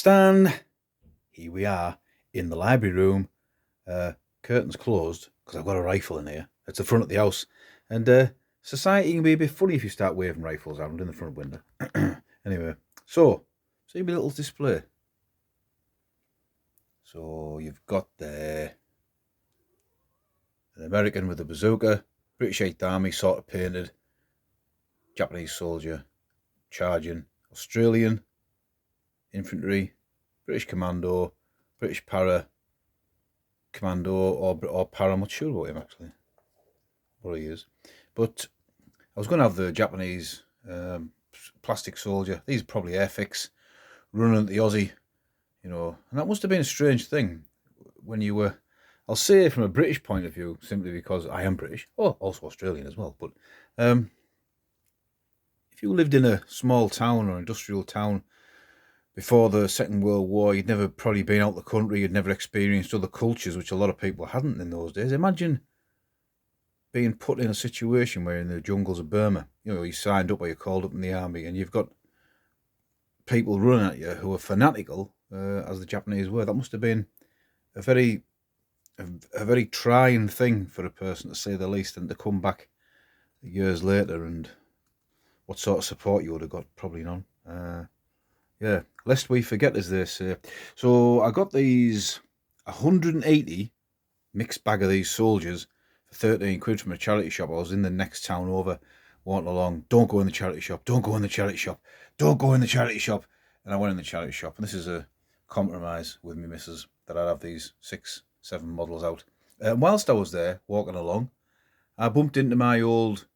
Stan, here we are in the library room. Curtains closed because I've got a rifle in here. It's the front of the house. And society can be a bit funny if you start waving rifles around in the front window. Anyway, so see my little display. So you've got there an American with a bazooka, British 8th Army sort of painted, Japanese soldier charging, Australian infantry, British commando, British para commando or para. I'm not sure about him actually, what he is. But I was going to have the Japanese plastic soldier. These are probably airfix running at the Aussie, and that must have been a strange thing when you were. I'll say from a British point of view, simply because I am British, also Australian as well. But if you lived in a small town or industrial town before the Second World War, you'd never probably been out the country, you'd never experienced other cultures, which a lot of people hadn't in those days. Imagine being put in a situation where in the jungles of Burma, you signed up or you called up in the army, and you've got people running at you who are fanatical, as the Japanese were. That must have been a very trying thing for a person, to say the least, and to come back years later and what sort of support you would have got, probably none. Yeah, lest we forget, as they say. So I got these 180 mixed bag of these soldiers for 13 quid from a charity shop. I was in the next town over, walking along. Don't go in the charity shop. Don't go in the charity shop. Don't go in the charity shop. And I went in the charity shop. And this is a compromise with me missus, that I'd have these 6, 7 models out. Whilst I was there walking along, I bumped into my old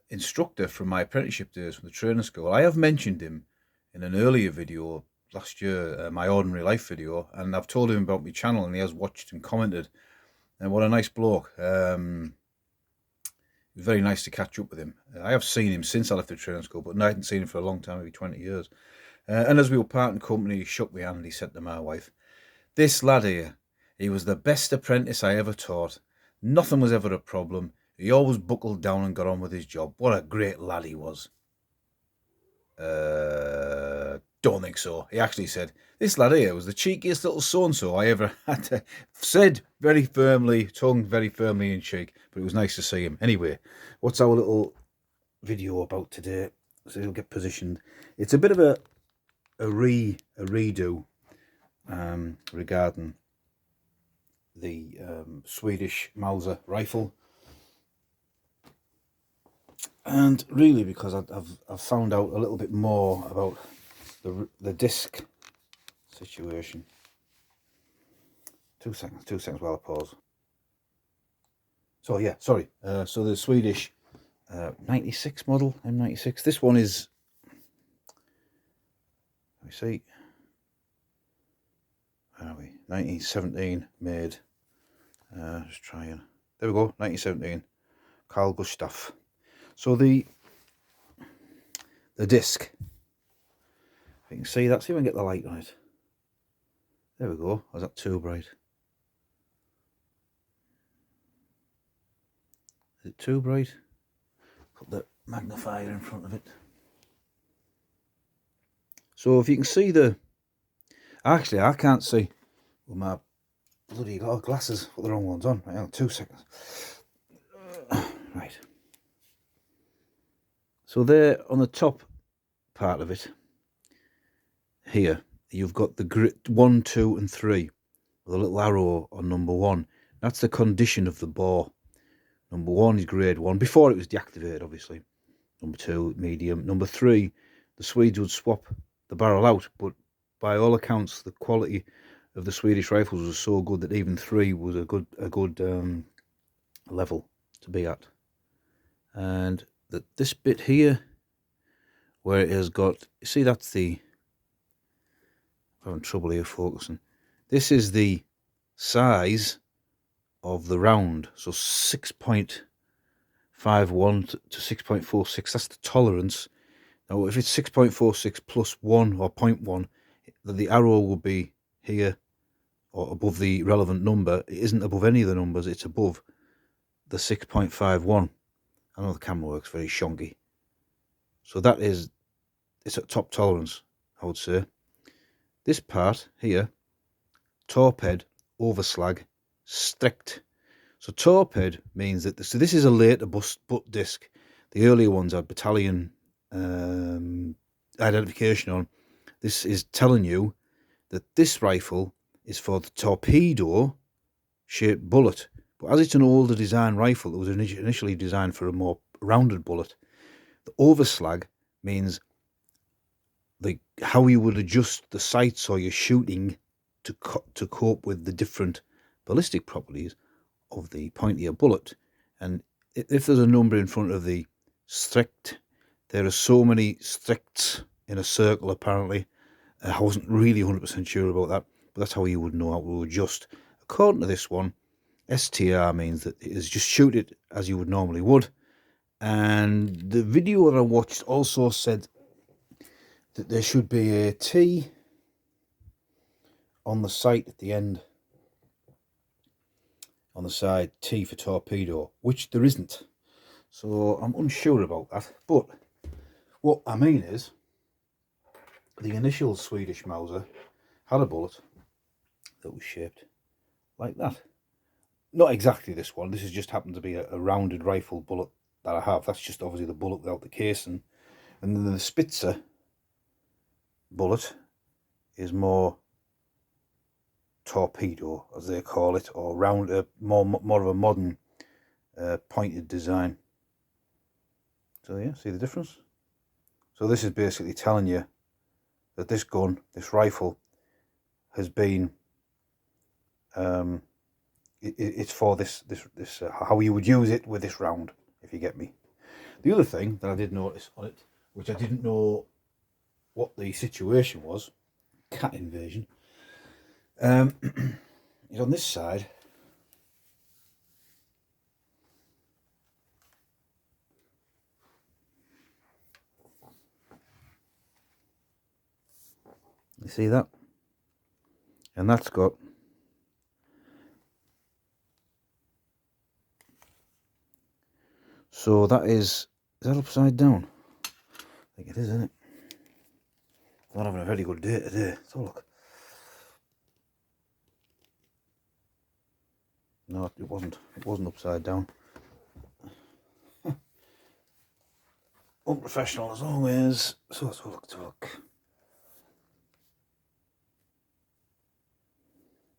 instructor from my apprenticeship days from the training school. I have mentioned him in an earlier video last year, my ordinary life video, and I've told him about my channel, and he has watched and commented. And what a nice bloke. It was very nice to catch up with him. I have seen him since I left the training school, but I hadn't seen him for a long time, maybe 20 years. And as we were parting company, he shook my hand and he said to my wife, "This lad here, he was the best apprentice I ever taught. Nothing was ever a problem. He always buckled down and got on with his job. What a great lad he was." Don't think so. He actually said, "This lad here was the cheekiest little so-and-so I ever had to," said very firmly, tongue very firmly in cheek, but it was nice to see him. Anyway, what's our little video about today? So it'll get positioned. It's a bit of a redo regarding the Swedish Mauser rifle. And really, because I've found out a little bit more about the disc situation. 2 seconds while I pause. So yeah, sorry. So the Swedish 96 model, M96. This one is, let me see, where are we? 1917 made. Just trying. There we go. 1917. Carl Gustaf. So the disc, if you can see that, see if I can get the light on it. There we go. Or is that too bright? Is it too bright? Put the magnifier in front of it. So if you can see actually I can't see with my bloody glasses. Put the wrong ones on. Hang on, 2 seconds. Right. So there on the top part of it, here, you've got the grid 1, 2 and 3 with a little arrow on number 1. That's the condition of the bore. Number 1 is grade 1, before it was deactivated obviously. Number 2, medium. Number 3, the Swedes would swap the barrel out, but by all accounts the quality of the Swedish rifles was so good that even 3 was a good level to be at. And this bit here, where it has got, you see, that's the, I'm having trouble here focusing. This is the size of the round, so 6.51 to 6.46. That's the tolerance. Now, if it's 6.46 plus 1 or 0.1, the arrow will be here or above the relevant number. It isn't above any of the numbers. It's above the 6.51. I know the camera works very shonky. So that is, it's at top tolerance, I would say. This part here, torped, overslag, strict. So torped means that so this is a later butt disc. The earlier ones had battalion identification on. This is telling you that this rifle is for the torpedo shaped bullet. But as it's an older design rifle, it was initially designed for a more rounded bullet. The overslag means how you would adjust the sights or your shooting to cope with the different ballistic properties of the pointier bullet. And if there's a number in front of the strict, there are so many stricts in a circle apparently. I wasn't really 100% sure about that, but that's how you would know how to adjust. According to this one, STR means that it is just shoot it as you would normally would. And the video that I watched also said that there should be a T on the sight at the end, on the side, T for torpedo, which there isn't. So I'm unsure about that. But what I mean is, the initial Swedish Mauser had a bullet that was shaped like that. Not exactly this one. This has just happened to be a rounded rifle bullet that I have. That's just obviously the bullet without the casing. And then the Spitzer bullet is more torpedo, as they call it, or round, more of a modern pointed design. So yeah, see the difference? So this is basically telling you that this gun, this rifle, has been it's for this how you would use it with this round, if you get me. The other thing that I did notice on it, which I didn't know what the situation was, cat invasion, is on this side. You see that? And that's got so that is that upside down? I think it is, isn't it? I'm not having a very good day today. So look. No, it wasn't. It wasn't upside down. Unprofessional as always. So let's have a look.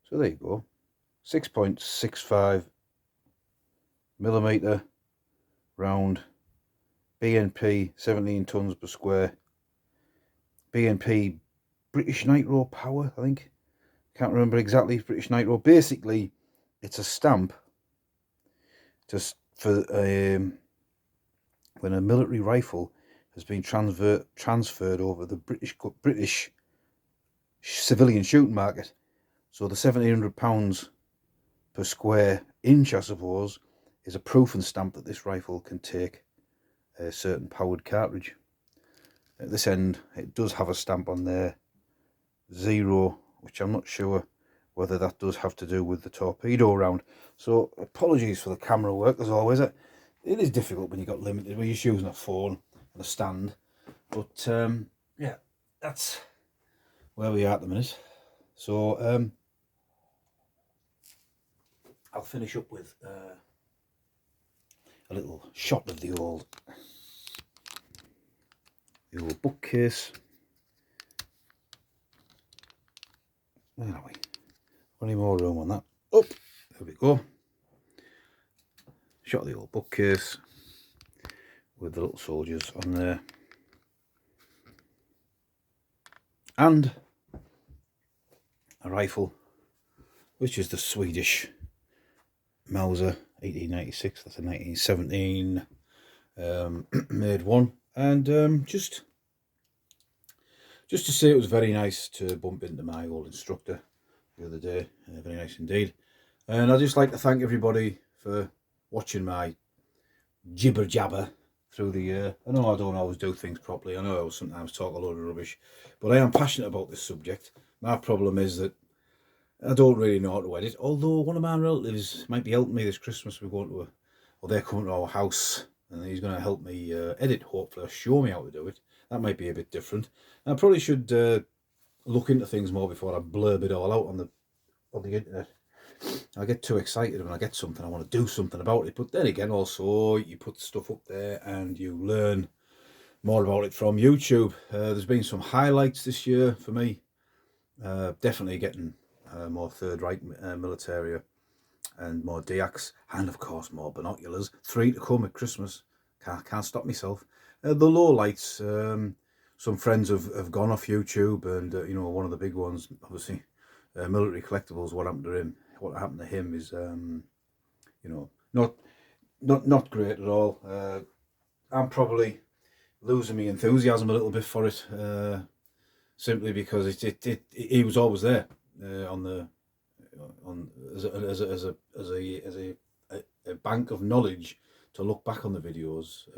So there you go. 6.65 millimeter round. BNP 17 tons per square. BNP British Nitro Power, I think. Can't remember exactly. British Nitro. Basically, it's a stamp just for when a military rifle has been transferred over the British civilian shooting market. So the £1,700 per square inch, I suppose, is a proof and stamp that this rifle can take a certain powered cartridge. At this end, it does have a stamp on there, 0, which I'm not sure whether that does have to do with the torpedo round. So apologies for the camera work, as always. It is difficult when you've got limited, when you're just using a phone and a stand. But yeah, that's where we are at the minute. So I'll finish up with a little shot of the old bookcase. Where are we? Any more room on that? Up, there we go. Shot of the old bookcase with the little soldiers on there, and a rifle, which is the Swedish Mauser 1896. That's a 1917 made one, and just to say, it was very nice to bump into my old instructor the other day. Very nice indeed. And I'd just like to thank everybody for watching my jibber jabber through the year. I know I don't always do things properly. I know I sometimes talk a load of rubbish, but I am passionate about this subject. My problem is that I don't really know how to edit, although one of my relatives might be helping me this Christmas. We're going to they're coming to our house, and he's going to help me edit, hopefully, or show me how to do it. That might be a bit different. I probably should look into things more before I blurb it all out on the internet. I get too excited when I get something, I want to do something about it. But then again, also, you put stuff up there and you learn more about it from YouTube. There's been some highlights this year for me. Definitely getting more Third Reich military and more DX, and of course more binoculars. 3 to come at Christmas. Can't stop myself. The lowlights, some friends have gone off YouTube, and you know, one of the big ones, obviously, Military Collectibles. What happened to him? What happened to him is, you know, not great at all. I'm probably losing my enthusiasm a little bit for it, simply because he was always there as a bank of knowledge to look back on the videos.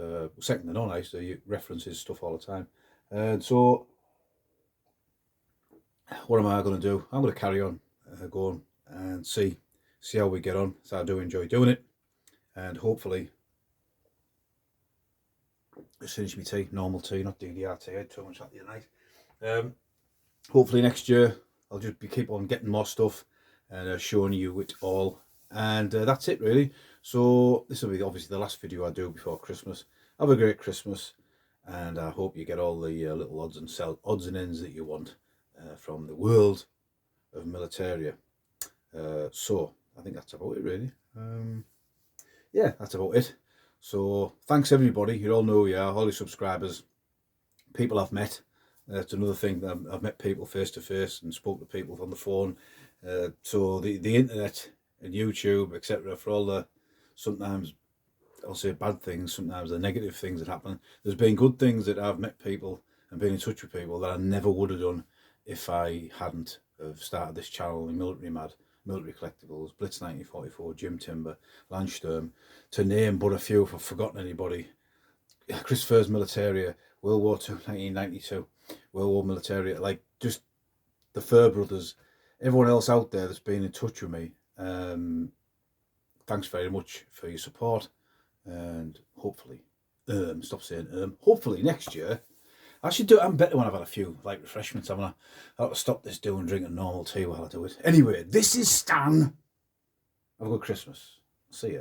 Second to none, I used to reference his stuff all the time, and so what am I going to do? I'm going to carry on going and see how we get on. So I do enjoy doing it, and hopefully, just finish my tea, normal tea, not DDR tea. I had too much that the other night. Hopefully next year I'll just keep on getting more stuff and showing you it all, and that's it really. So this will be obviously the last video I do before Christmas. Have a great Christmas, and I hope you get all the little odds and ends that you want from the world of militaria. So I think that's about it really. Yeah, that's about it. So thanks everybody. You all know who you are, all your subscribers, people I've met. That's another thing, that I've met people face to face and spoke to people on the phone. So the internet and YouTube, etc., for all the, sometimes I'll say bad things, sometimes the negative things that happen, there's been good things that I've met people and been in touch with people that I never would have done if I hadn't have started this channel in Military Mad, Military Collectibles, Blitz 1944, Jim Timber, Landsturm, to name but a few if I've forgotten anybody. Chris Fur's Militaria, World War II, 1992, World War Militaria, like just the Fur brothers, everyone else out there that's been in touch with me. Thanks very much for your support, and hopefully, stop saying hopefully next year, I should do it. I'm better when I've had a few like refreshments. I'm gonna have to stop this doing drinking normal tea while I do it. Anyway, this is Stan. Have a good Christmas. See ya.